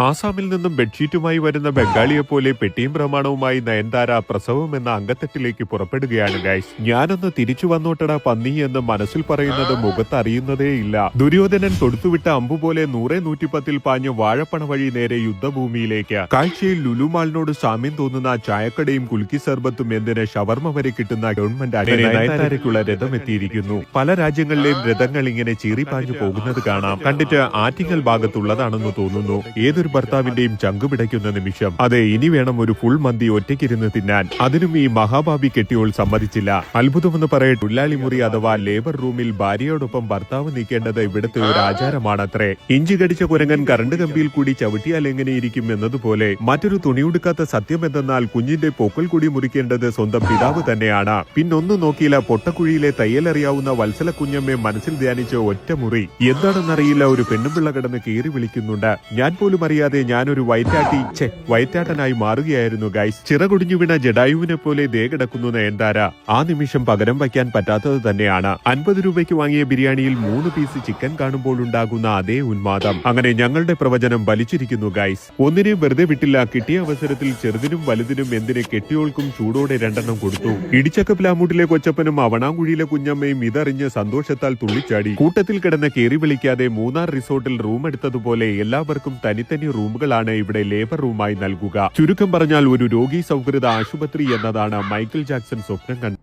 ആസാമിൽ നിന്നും ബെഡ്ഷീറ്റുമായി വരുന്ന ബംഗാളിയെപ്പോലെ പെട്ടിയും പ്രമാണവുമായി നയൻതാര പ്രസവം എന്ന അങ്കത്തട്ടിലേക്ക് പുറപ്പെടുകയാണ് ഗൈസ്. ഞാനൊന്ന് തിരിച്ചു വന്നോട്ടടാ പന്നി എന്ന് മനസ്സിൽ പറയുന്നത് മുഖത്ത് അറിയുന്നതേയില്ല. ദുര്യോധനൻ തൊടുത്തുവിട്ട അമ്പുപോലെ 100-110 പാഞ്ഞ് വാഴപ്പണ വഴി നേരെ യുദ്ധഭൂമിയിലേക്ക്. കാഴ്ചയിൽ ലുലുമാളിനോട് സാമ്യം തോന്നുന്ന ചായക്കടയും കുൽക്കി സർബത്തും എന്തിന് ഷവർമ വരെ കിട്ടുന്ന ഗവൺമെന്റ് നയൻതാരയ്ക്കുള്ള രഥം എത്തിയിരിക്കുന്നു. പല രാജ്യങ്ങളിലെയും രഥങ്ങൾ ഇങ്ങനെ ചീറിപ്പാഞ്ഞു പോകുന്നത് കാണാം. കണ്ടിട്ട് ആറ്റിങ്ങൽ ഭാഗത്തുള്ളതാണെന്ന് തോന്നുന്നു. ഏതൊരു ഭർത്താവിന്റെയും ചങ്കു പിടയ്ക്കുന്ന നിമിഷം. അതെ, ഇനി വേണം ഒരു ഫുൾ മന്തി ഒറ്റയ്ക്കിരുന്ന് തിന്നാൻ. അതിനും ഈ മഹാഭാവി കെട്ടിയോൾ സമ്മതിച്ചില്ല. അത്ഭുതമെന്ന് പറയട്ടെ, തൊഴിലാളി മുറി അഥവാ ലേബർ റൂമിൽ ഭാര്യയോടൊപ്പം ഭർത്താവ് നീക്കേണ്ടത് ഇവിടുത്തെ ഒരു ആചാരമാണത്രേ. ഇഞ്ചി കടിച്ച കുരങ്ങൻ കറണ്ട് കമ്പിയിൽ കൂടി ചവിട്ടിയാൽ എങ്ങനെയിരിക്കും എന്നതുപോലെ മറ്റൊരു തുണിയുടുക്കാത്ത സത്യം എന്തെന്നാൽ കുഞ്ഞിന്റെ പൊക്കൽ കൂടി മുറിക്കേണ്ടത് സ്വന്തം പിതാവ് തന്നെയാണ്. പിന്നൊന്നും നോക്കിയില്ല, പൊട്ടക്കുഴിയിലെ തയ്യലറിയാവുന്ന വത്സല കുഞ്ഞമ്മയെ മനസ്സിൽ ധ്യാനിച്ച ഒറ്റ മുറി. എന്താണെന്നറിയില്ല, ഒരു പെണ്ണുപിള്ള കിടന്ന് കീറി വിളിക്കുന്നുണ്ട്. ഞാൻ പോലും അറിയാതെ ഞാനൊരു വയറ്റാട്ടനായി മാറുകയായിരുന്നു ഗൈസ്. ചിറകൊടിഞ്ഞു വീണ ജഡായുവിനെ പോലെ ദേ കിടക്കുന്നു നയൻതാര. ആ നിമിഷം പകരം വയ്ക്കാൻ പറ്റാത്തത് തന്നെയാണ്. 50 രൂപയ്ക്ക് വാങ്ങിയ ബിരിയാണിയിൽ 3 പീസ് ചിക്കൻ കാണുമ്പോൾ ഉണ്ടാകുന്ന അതേ ഉന്മാദം. അങ്ങനെ ഞങ്ങളുടെ പ്രവചനം വലിച്ചിരിക്കുന്നു ഗൈസ്. ഒന്നിനെയും വെറുതെ വിട്ടില്ല. കിട്ടിയ അവസരത്തിൽ ചെറുതിനും വലുതിനും എന്തിന് കെട്ടിയോൾക്കും ചൂടോടെ 2 കൊടുത്തു. ഇടിച്ചക്ക പ്ലാമൂട്ടിലെ കൊച്ചപ്പനും അവണാങ്കുഴിയിലെ കുഞ്ഞമ്മയും ഇതറിഞ്ഞ് സന്തോഷത്താൽ തുള്ളിച്ചാടി. കൂട്ടത്തിൽ കിടന്ന് കേറി വിളിക്കാതെ മൂന്നാർ റിസോർട്ടിൽ റൂം എടുത്തതുപോലെ എല്ലാവർക്കും തനിത്തനി റൂമുകളാണ് ഇവിടെ ലേബർ റൂമായി നൽകുക. ചുരുക്കം പറഞ്ഞാൽ ഒരു രോഗി സൗഹൃദ ആശുപത്രി എന്നതാണ് മൈക്കിൾ ജാക്സൺ സ്വപ്നം കണ്ടത്.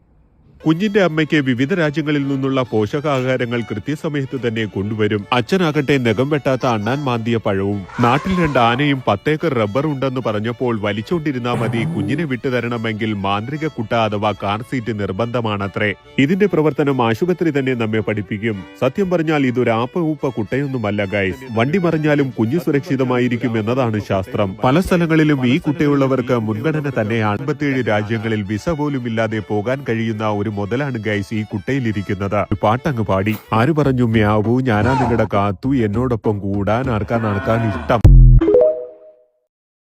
കുഞ്ഞിന്റെ അമ്മയ്ക്ക് വിവിധ രാജ്യങ്ങളിൽ നിന്നുള്ള പോഷകാഹാരങ്ങൾ കൃത്യസമയത്ത് തന്നെ കൊണ്ടുവരും. അച്ഛനാകട്ടെ നഖം വെട്ടാത്ത അണ്ണാൻ മാന്തിയ പഴവും. നാട്ടിൽ 2 ആനയും 10 ഏക്കർ റബ്ബർ ഉണ്ടെന്ന് പറഞ്ഞപ്പോൾ വലിച്ചോണ്ടിരുന്നാ മതി. കുഞ്ഞിനെ വിട്ടുതരണമെങ്കിൽ മാന്ത്രിക കുട്ട അഥവാ കാർ സീറ്റ് നിർബന്ധമാണത്രേ. ഇതിന്റെ പ്രവർത്തനം ആശുപത്രി തന്നെ നമ്മെ പഠിപ്പിക്കും. സത്യം പറഞ്ഞാൽ ഇതൊരു ആപ്പ കുട്ടയൊന്നുമല്ല ഗൈസ്. വണ്ടി മറിഞ്ഞാലും കുഞ്ഞു സുരക്ഷിതമായിരിക്കും എന്നതാണ് ശാസ്ത്രം. പല സ്ഥലങ്ങളിലും ഈ കുട്ടയുള്ളവർക്ക് മുൻഗണന തന്നെയാണ്. 57 രാജ്യങ്ങളിൽ വിസ പോലും ഇല്ലാതെ പോകാൻ കഴിയുന്ന ഒരു മുതലാണ് ഗൈസ് ഈ കുട്ടയിലിരിക്കുന്നത്. ഒരു പാട്ടങ്ങ് പാടി. ആര് പറഞ്ഞു മ്യാവൂ, ഞാനാ നിങ്ങളുടെ കാത്തു, എന്നോടൊപ്പം കൂടാൻ ആർക്കാണ് ഇഷ്ടം.